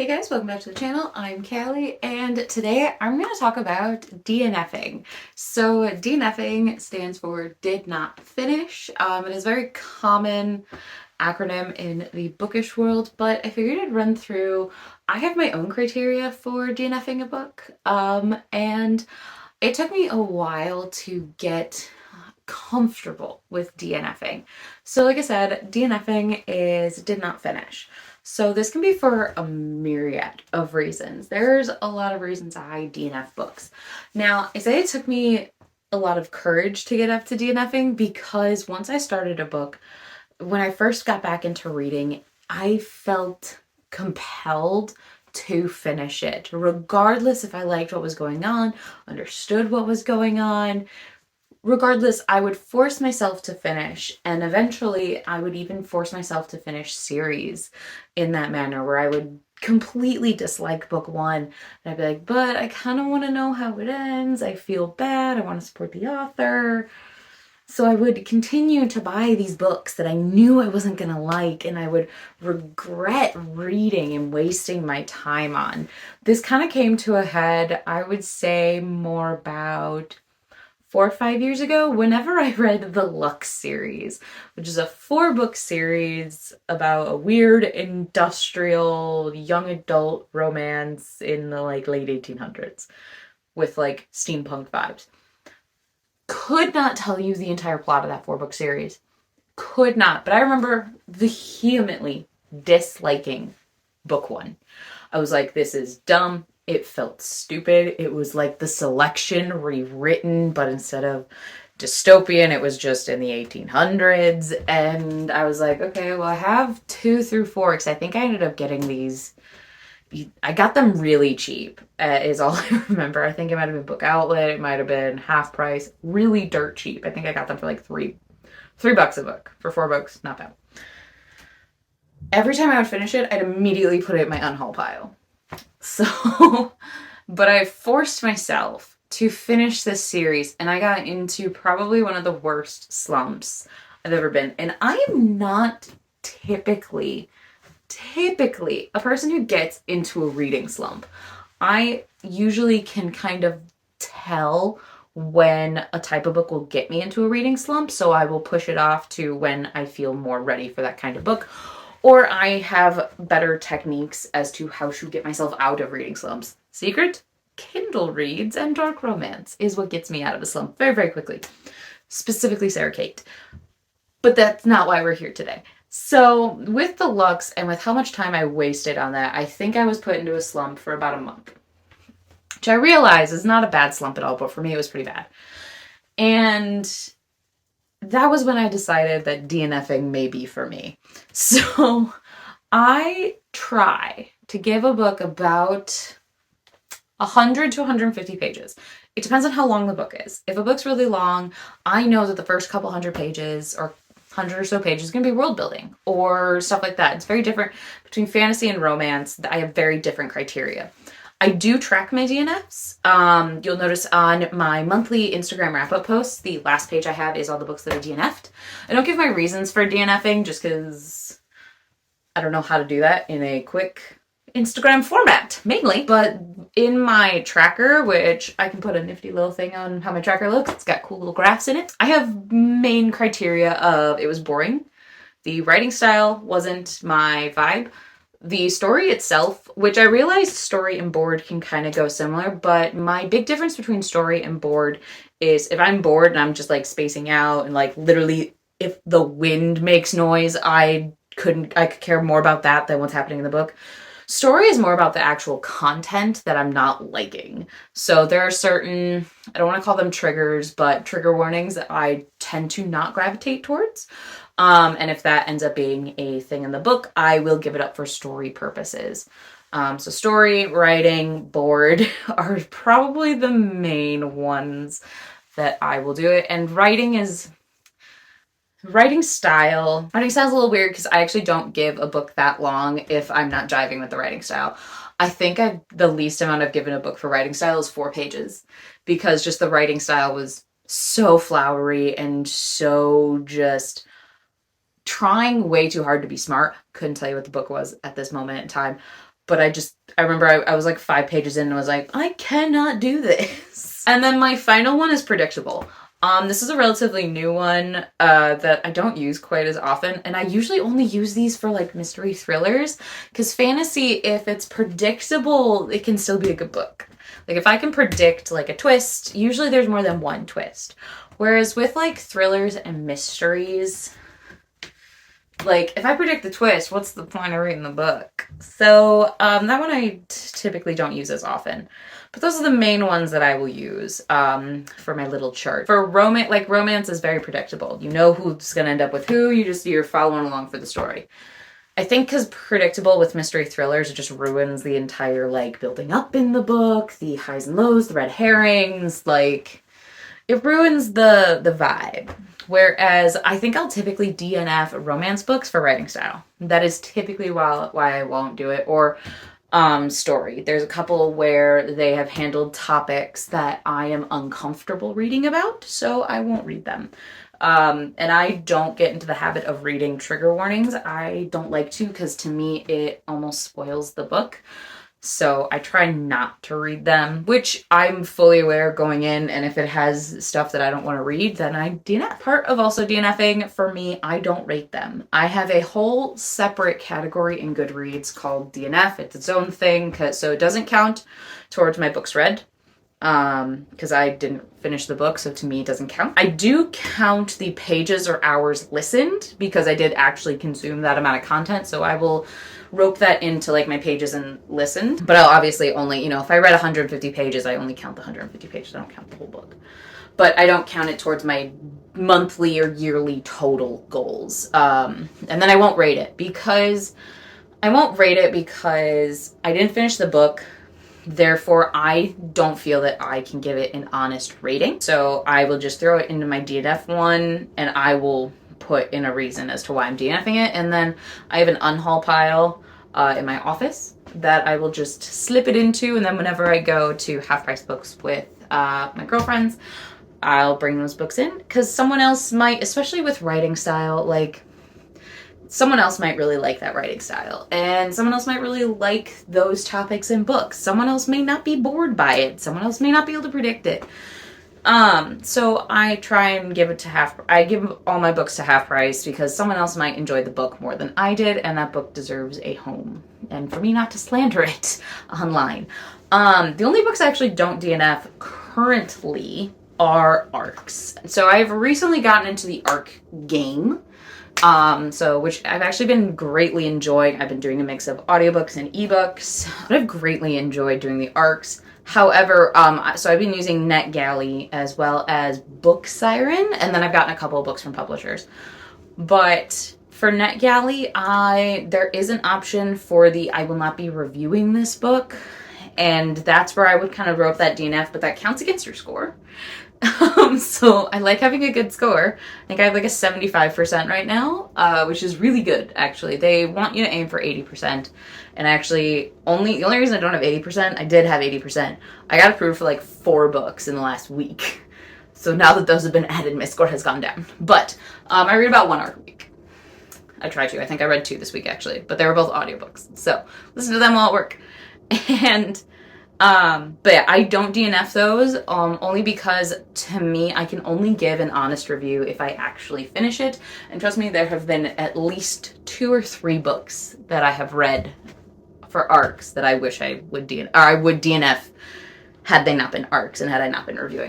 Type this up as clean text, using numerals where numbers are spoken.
Hey guys, welcome back to the channel. I'm Callie, and today I'm going to talk about DNFing. So DNFing stands for Did Not Finish. It is a very common acronym in the bookish world, but I figured I'd run through. I have my own criteria for DNFing a book, and it took me a while to get comfortable with DNFing. So like I said, DNFing is did not finish. So this can be for a myriad of reasons. There's a lot of reasons I DNF books. Now, I say it took me a lot of courage to get up to DNFing because once I started a book, when I first got back into reading, I felt compelled to finish it, regardless if I liked what was going on, understood what was going on. Regardless, I would force myself to finish, and eventually I would even force myself to finish series in that manner where I would completely dislike book one, and I'd be like, but I kind of want to know how it ends. I feel bad. I want to support the author. So I would continue to buy these books that I knew I wasn't going to like, and I would regret reading and wasting my time on. This kind of came to a head, I would say, more about 4 or 5 years ago, whenever I read the Lux series, which is a 4-book series about a weird industrial young adult romance in the late 1800s with steampunk vibes. Could not tell you the entire plot of that 4-book series. Could not. But I remember vehemently disliking book one. I was like, this is dumb. It felt stupid. It was like the selection rewritten, but instead of dystopian, it was just in the 1800s. And I was like, okay, well, I have 2 through 4 because I think I ended up getting these. I got them really cheap, is all I remember. I think it might have been Book Outlet. It might have been half price. Really dirt cheap. I think I got them for like $3 a book for 4 books. Not bad. Every time I would finish it, I'd immediately put it in my unhaul pile. So, but I forced myself to finish this series, and I got into probably one of the worst slumps I've ever been. And I am not typically a person who gets into a reading slump. I usually can kind of tell when a type of book will get me into a reading slump, so I will push it off to when I feel more ready for that kind of book. Or I have better techniques as to how to get myself out of reading slumps. Secret? Kindle reads and dark romance is what gets me out of a slump very, very quickly. Specifically Sarah Kate. But that's not why we're here today. So with the Lux and with how much time I wasted on that, I think I was put into a slump for about a month. Which I realize is not a bad slump at all, but for me it was pretty bad. And that was when I decided that DNFing may be for me. So I try to give a book about 100 to 150 pages. It depends on how long the book is. If a book's really long, I know that the first couple hundred pages or 100 or so pages is going to be world building or stuff like that. It's very different between fantasy and romance. I have very different criteria. I do track my DNFs. You'll notice on my monthly Instagram wrap-up posts, the last page I have is all the books that I DNF'd. I don't give my reasons for DNFing just because I don't know how to do that in a quick Instagram format, mainly. But in my tracker, which I can put a nifty little thing on how my tracker looks, it's got cool little graphs in it. I have main criteria of it was boring. The writing style wasn't my vibe. The story itself, which I realized story and board can kind of go similar, but my big difference between story and board is if I'm bored and I'm just spacing out and literally if the wind makes noise, I could care more about that than what's happening in the book. Story is more about the actual content that I'm not liking. So there are certain, I don't want to call them triggers, but trigger warnings that I tend to not gravitate towards. And if that ends up being a thing in the book, I will give it up for story purposes. So story, writing, board are probably the main ones that I will do it. And writing style is a little weird because I actually don't give a book that long if I'm not jiving with the writing style. I think the least amount I've given a book for writing style is 4 pages because just the writing style was so flowery and so just trying way too hard to be smart. Couldn't tell you what the book was at this moment in time. but I remember I was like 5 pages in and was like, I cannot do this. And then my final one is predictable. This is a relatively new one that I don't use quite as often, and I usually only use these for like mystery thrillers, because fantasy, if it's predictable, it can still be a good book. Like if I can predict like a twist, usually there's more than one twist. Whereas with like thrillers and mysteries, like if I predict the twist, what's the point of reading the book? So that one I typically don't use as often. But those are the main ones that I will use for my little chart. For romance is very predictable. You know who's going to end up with who. You're following along for the story. I think because predictable with mystery thrillers, it just ruins the entire like building up in the book, the highs and lows, the red herrings. Like it ruins the vibe. Whereas I think I'll typically DNF romance books for writing style. That is typically why I won't do it. Or story. There's a couple where they have handled topics that I am uncomfortable reading about, so I won't read them. And I don't get into the habit of reading trigger warnings. I don't like to, because to me it almost spoils the book. So I try not to read them, which I'm fully aware going in, and if it has stuff that I don't want to read, then I DNF. Part of also DNFing, for me, I don't rate them. I have a whole separate category in Goodreads called DNF. It's its own thing, so it doesn't count towards my books read, because I didn't finish the book, so to me it doesn't count. I do count the pages or hours listened, because I did actually consume that amount of content, so I will rope that into like my pages and listened. But I'll obviously only, if I read 150 pages, I only count the 150 pages. I don't count the whole book. But I don't count it towards my monthly or yearly total goals. And then I won't rate it because I didn't finish the book. Therefore, I don't feel that I can give it an honest rating. So I will just throw it into my DNF one, and I will put in a reason as to why I'm DNFing it. And then I have an unhaul pile in my office that I will just slip it into. And then whenever I go to Half Price Books with my girlfriends, I'll bring those books in, because someone else might, especially with writing style, like someone else might really like that writing style, and someone else might really like those topics in books. Someone else may not be bored by it. Someone else may not be able to predict it. So I try and give all my books to half price, because someone else might enjoy the book more than I did, and that book deserves a home. And for me not to slander it online. The only books I actually don't DNF currently are ARCs. So I've recently gotten into the ARC game. Which I've actually been greatly enjoying. I've been doing a mix of audiobooks and ebooks, but I've greatly enjoyed doing the ARCs. However, so I've been using NetGalley as well as Book Siren, and then I've gotten a couple of books from publishers. But for NetGalley, there is an option for I will not be reviewing this book, and that's where I would kind of rope that DNF, but that counts against your score. So I like having a good score. I think I have like a 75% right now, which is really good, actually. They want you to aim for 80%. And actually, the only reason I don't have 80%, I did have 80%. I got approved for like 4 books in the last week. So now that those have been added, my score has gone down. But I read about 1 arc a week. I try to. I think I read 2 this week, actually. But they were both audiobooks. So listen to them while at work. And but yeah, I don't DNF those, only because to me, I can only give an honest review if I actually finish it. And trust me, there have been at least 2 or 3 books that I have read for ARCs that I wish I would DNF, or I would DNF had they not been ARCs and had I not been reviewing them.